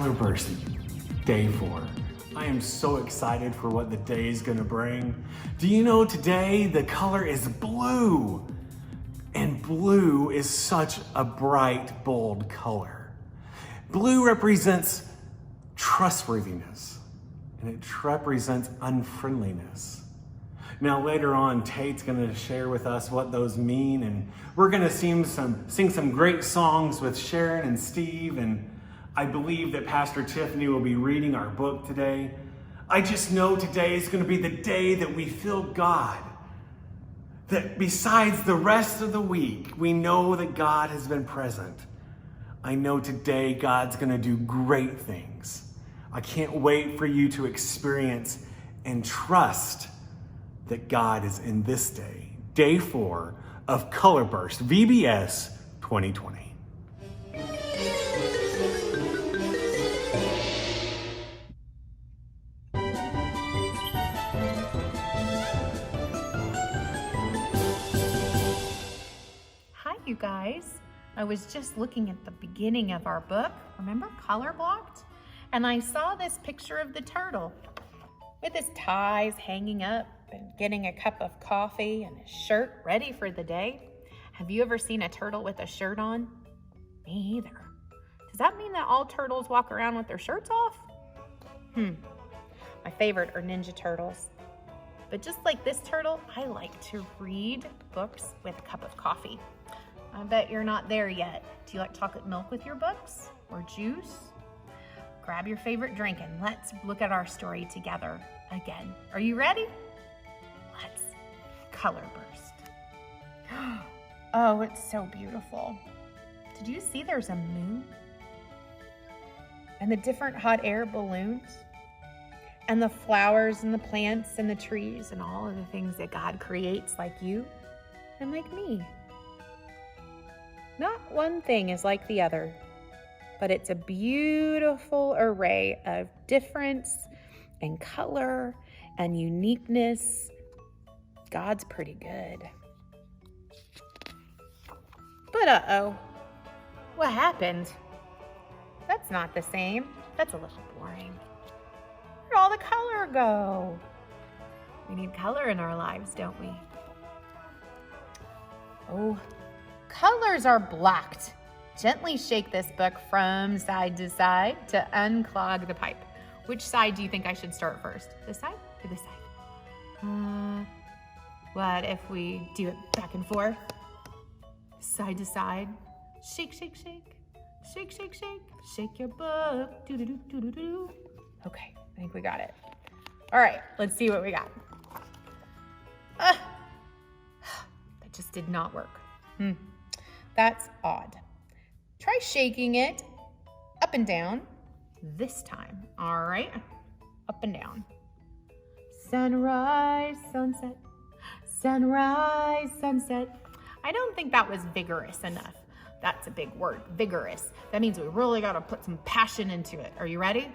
Colorburst, day 4. I am so excited for what the day is gonna bring. Do you know today the color is blue? And blue is such a bright, bold color. Blue represents trustworthiness, and it represents unfriendliness. Now later on, Tate's gonna share with us what those mean, and we're gonna sing some great songs with Sharon and Steve, and I believe that Pastor Tiffany will be reading our book today. I just know today is gonna be the day that we feel God. That besides the rest of the week, we know that God has been present. I know today God's gonna do great things. I can't wait for you to experience and trust that God is in this day, day 4 of Colorburst VBS 2020. Hi, you guys. I was just looking at the beginning of our book, remember, Color Blocked? And I saw this picture of the turtle with his ties hanging up and getting a cup of coffee and his shirt ready for the day. Have you ever seen a turtle with a shirt on? Me either. Does that mean that all turtles walk around with their shirts off? My favorite are Ninja Turtles. But just like this turtle, I like to read books with a cup of coffee. I bet you're not there yet. Do you like chocolate milk with your books or juice? Grab your favorite drink and let's look at our story together again. Are you ready? Let's color burst. Oh, it's so beautiful. Did you see there's a moon? And the different hot air balloons? And the flowers and the plants and the trees and all of the things that God creates like you and like me. Not one thing is like the other, but it's a beautiful array of difference and color and uniqueness. God's pretty good. But uh-oh, what happened? That's not the same. That's a little boring. Where'd all the color go? We need color in our lives, don't we? Oh, colors are blocked. Gently shake this book from side to side to unclog the pipe. Which side do you think I should start first? This side or this side? What if we do it back and forth? Side to side. Shake, shake, shake. Shake, shake, shake. Shake your book. Do-do-do-do-do-do. Okay, I think we got it. All right, let's see what we got. That just did not work. That's odd. Try shaking it up and down this time. All right, up and down. Sunrise, sunset, sunrise, sunset. I don't think that was vigorous enough. That's a big word, vigorous. That means we really gotta put some passion into it. Are you ready?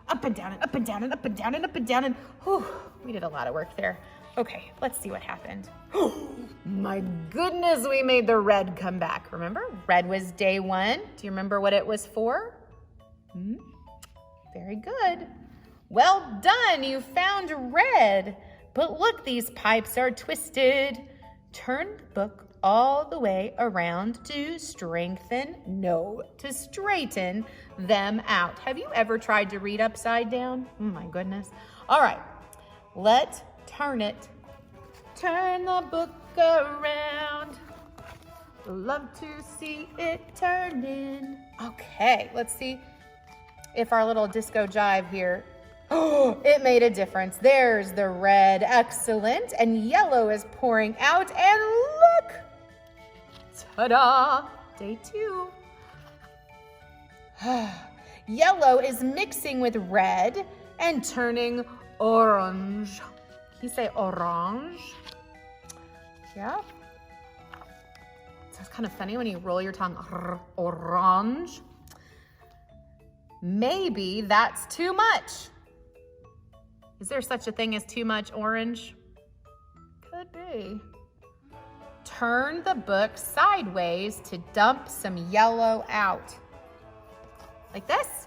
Up and down and up and down and up and down and up and down and whew, we did a lot of work there. Okay, let's see what happened. My goodness, we made the red come back. Remember, red was day 1. Do you remember what it was for? Very good. Well done, you found red. But look, these pipes are twisted. Turn the book all the way around to straighten them out. Have you ever tried to read upside down? Oh my goodness. All right, let's turn it. Turn the book around. Love to see it turning. Okay, let's see if our little disco jive here, oh, it made a difference. There's the red, excellent, and yellow is pouring out, and look, ta-da, day 2. Yellow is mixing with red and turning orange. Can you say orange? Yeah. So it's kind of funny when you roll your tongue, orange. Maybe that's too much. Is there such a thing as too much orange? Could be. Turn the book sideways to dump some yellow out. Like this?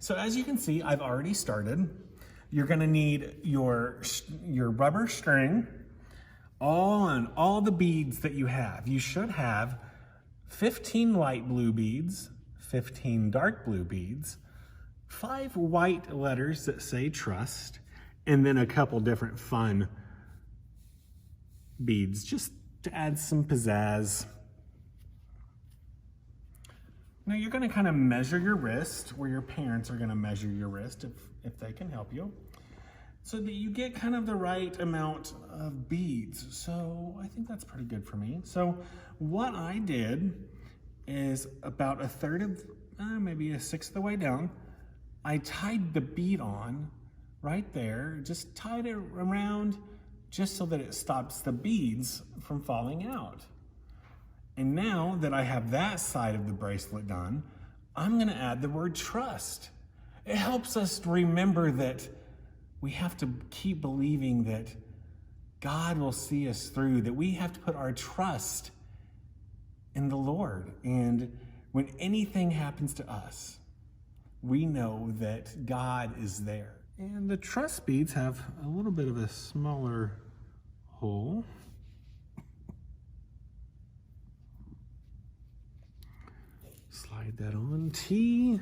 So as you can see, I've already started. You're gonna need your rubber string, all the beads that you have. You should have 15 light blue beads, 15 dark blue beads, 5 white letters that say trust, and then a couple different fun beads just to add some pizzazz. Now you're gonna kind of measure your wrist, where your parents are gonna measure your wrist if they can help you, so that you get kind of the right amount of beads. So I think that's pretty good for me. So what I did is about a third of, maybe a sixth of the way down, I tied the bead on right there, just tied it around just so that it stops the beads from falling out. And now that I have that side of the bracelet done, I'm gonna add the word trust. It helps us remember that we have to keep believing that God will see us through, that we have to put our trust in the Lord. And when anything happens to us, we know that God is there. And the trust beads have a little bit of a smaller hole. Slide that on. T-R-U-S-T.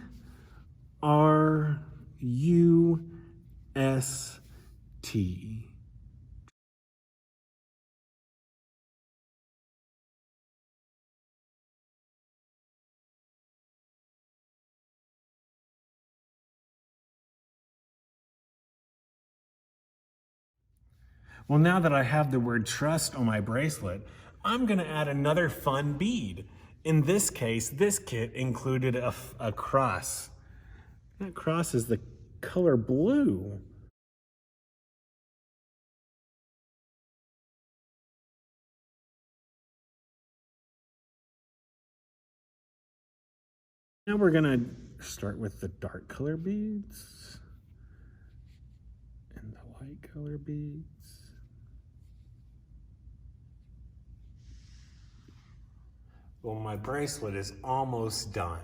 Well, now that I have the word trust on my bracelet, I'm gonna add another fun bead. In this case, this kit included a cross. That cross is the color blue. Now we're gonna start with the dark color beads and the light color beads. Well, my bracelet is almost done.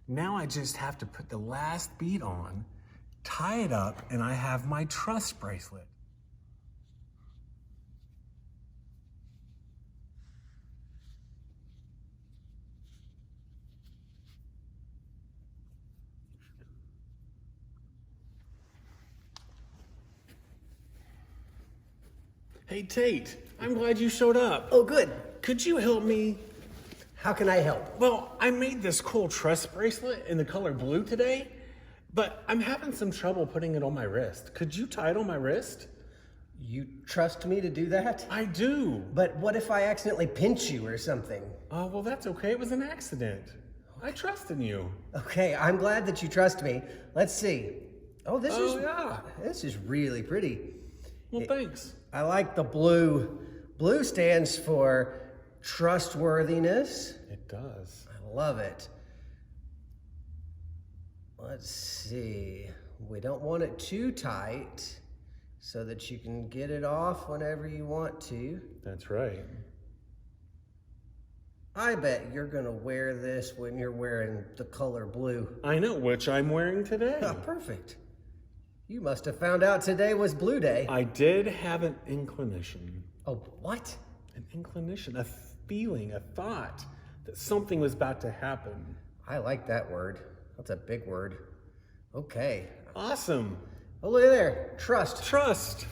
Now I just have to put the last bead on, tie it up, and I have my trust bracelet. Hey Tate, I'm glad you showed up. Oh, good. Could you help me? How can I help? Well, I made this cool trust bracelet in the color blue today, but I'm having some trouble putting it on my wrist. Could you tie it on my wrist? You trust me to do that? I do. But what if I accidentally pinch you or something? Oh, well, that's okay. It was an accident. I trust in you. Okay, I'm glad that you trust me. Let's see. Oh, this is really pretty. Well, thanks. I like the blue. Blue stands for trustworthiness. It does. I love it. Let's see. We don't want it too tight so that you can get it off whenever you want to. That's right. I bet you're gonna wear this when you're wearing the color blue. I know, which I'm wearing today. Oh, perfect. You must have found out today was Blue Day. I did have an inclination. Oh, what? An inclination, a feeling, a thought that something was about to happen. I like that word. That's a big word. Okay. Awesome. Oh, look at there. Trust. Trust.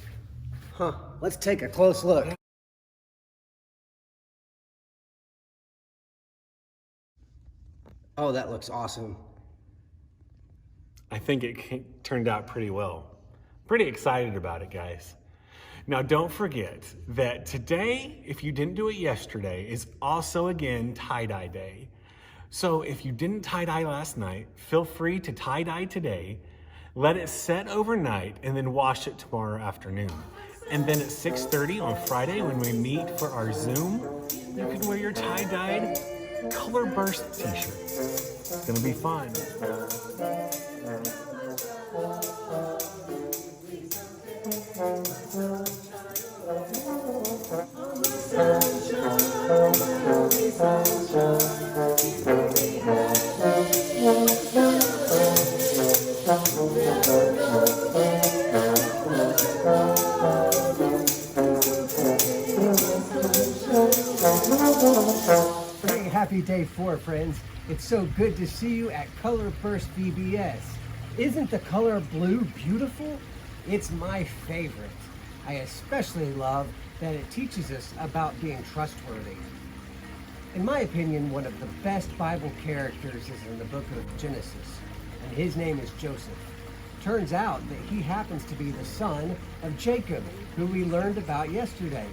Huh. Let's take a close look. Oh, that looks awesome. I think it turned out pretty well. Pretty excited about it, guys. Now, don't forget that today, if you didn't do it yesterday, is also again tie-dye day. So if you didn't tie-dye last night, feel free to tie-dye today, let it set overnight, and then wash it tomorrow afternoon. And then at 6:30 on Friday, when we meet for our Zoom, you can wear your tie-dyed color burst t-shirts. It's gonna be fun. Happy day 4, friends. It's so good to see you at Color Burst VBS. Isn't the color blue beautiful? It's my favorite. I especially love that it teaches us about being trustworthy. In my opinion, one of the best Bible characters is in the book of Genesis, and his name is Joseph. Turns out that he happens to be the son of Jacob, who we learned about yesterday.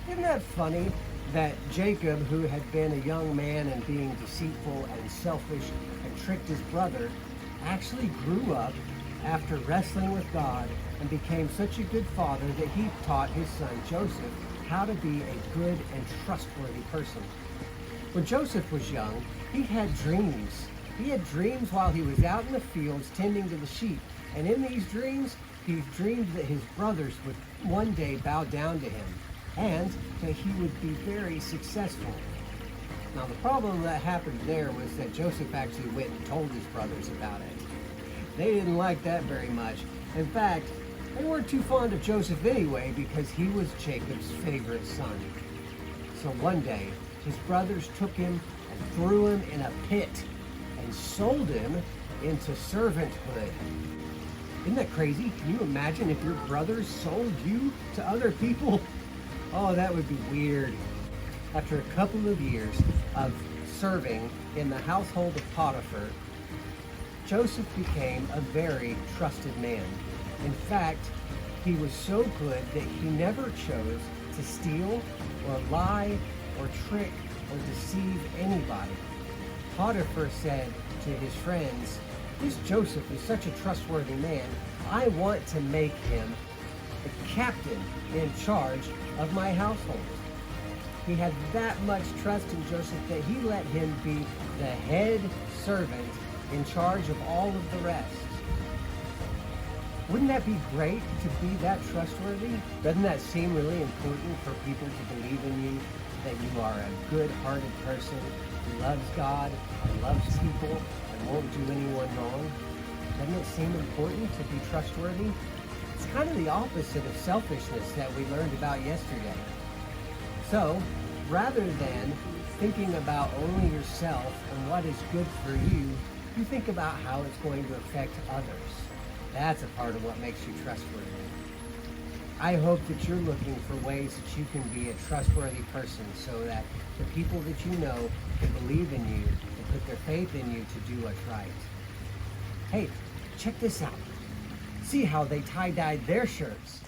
Isn't that funny that Jacob, who had been a young man and being deceitful and selfish and tricked his brother, actually grew up after wrestling with God and became such a good father that he taught his son Joseph how to be a good and trustworthy person. When Joseph was young, he had dreams. He had dreams while he was out in the fields tending to the sheep. And in these dreams, he dreamed that his brothers would one day bow down to him and that he would be very successful. Now, the problem that happened there was that Joseph actually went and told his brothers about it. They didn't like that very much. In fact, they weren't too fond of Joseph anyway because he was Jacob's favorite son. So one day, his brothers took him and threw him in a pit and sold him into servanthood. Isn't that crazy? Can you imagine if your brothers sold you to other people? Oh, that would be weird. After a couple of years of serving in the household of Potiphar, Joseph became a very trusted man. In fact, he was so good that he never chose to steal or lie or trick or deceive anybody. Potiphar said to his friends, "This Joseph is such a trustworthy man. I want to make him the captain in charge of my household." He had that much trust in Joseph that he let him be the head servant in charge of all of the rest. Wouldn't that be great to be that trustworthy? Doesn't that seem really important for people to believe in you, that you are a good-hearted person who loves God and loves people and won't do anyone wrong? Doesn't it seem important to be trustworthy? It's kind of the opposite of selfishness that we learned about yesterday. So, rather than thinking about only yourself and what is good for you, you think about how it's going to affect others. That's a part of what makes you trustworthy. I hope that you're looking for ways that you can be a trustworthy person so that the people that you know can believe in you and put their faith in you to do what's right. Hey, check this out. See how they tie-dyed their shirts.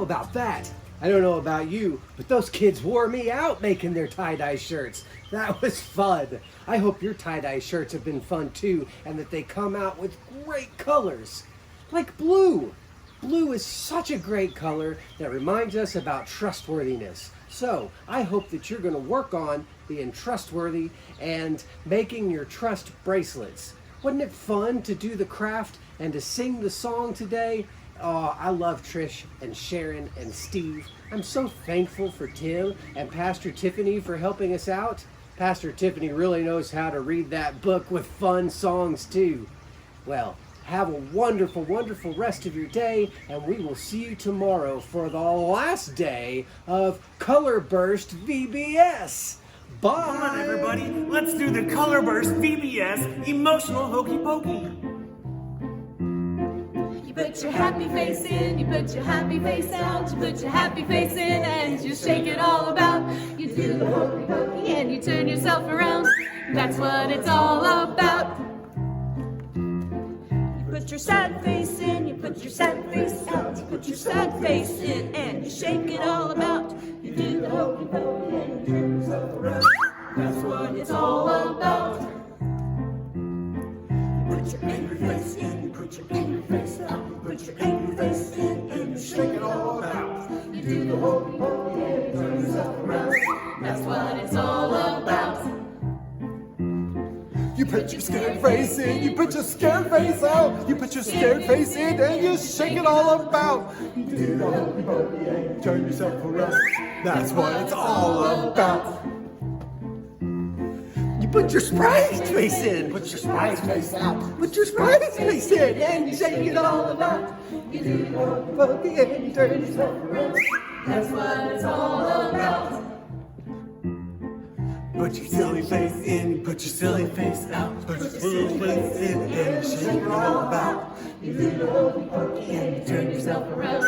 About that. I don't know about you, but those kids wore me out making their tie-dye shirts. That was fun. I hope your tie-dye shirts have been fun too, and that they come out with great colors. Like blue. Blue is such a great color that reminds us about trustworthiness. So, I hope that you're going to work on being trustworthy and making your trust bracelets. Wasn't it fun to do the craft and to sing the song today? Oh, I love Trish and Sharon and Steve. I'm so thankful for Tim and Pastor Tiffany for helping us out. Pastor Tiffany really knows how to read that book with fun songs too. Well, have a wonderful, wonderful rest of your day, and we will see you tomorrow for the last day of Color Burst VBS. Bye! Come on, everybody. Let's do the Color Burst VBS Emotional Hokey Pokey. You put your happy face in, you put your happy face out, you put your happy face in and you shake it all about. You do the hokey pokey and you turn yourself around. That's what it's all about. You put your sad face in, you put your sad face out, you put your sad face in and you shake it all about. You do the hokey pokey and you turn yourself around. That's what it's all about. You put your angry face in, you put your angry face out, you put your angry face in and you shake it all about. You do the hokey pokey and you turn yourself around. That's what it's all about. You put your scared face in, you put your scared face out, you put your scared face in and you shake it all about. You do the hokey pokey and you turn yourself around. That's what it's all about. You put your surprised face in, put your surprised face out, put your surprised face in and you shake it all about. You do the hokey pokey and you turn yourself around. That's what it's all about. Put your silly face in, put your silly face out, put your silly face in and you shake it all about. You do the hokey pokey and you turn yourself around.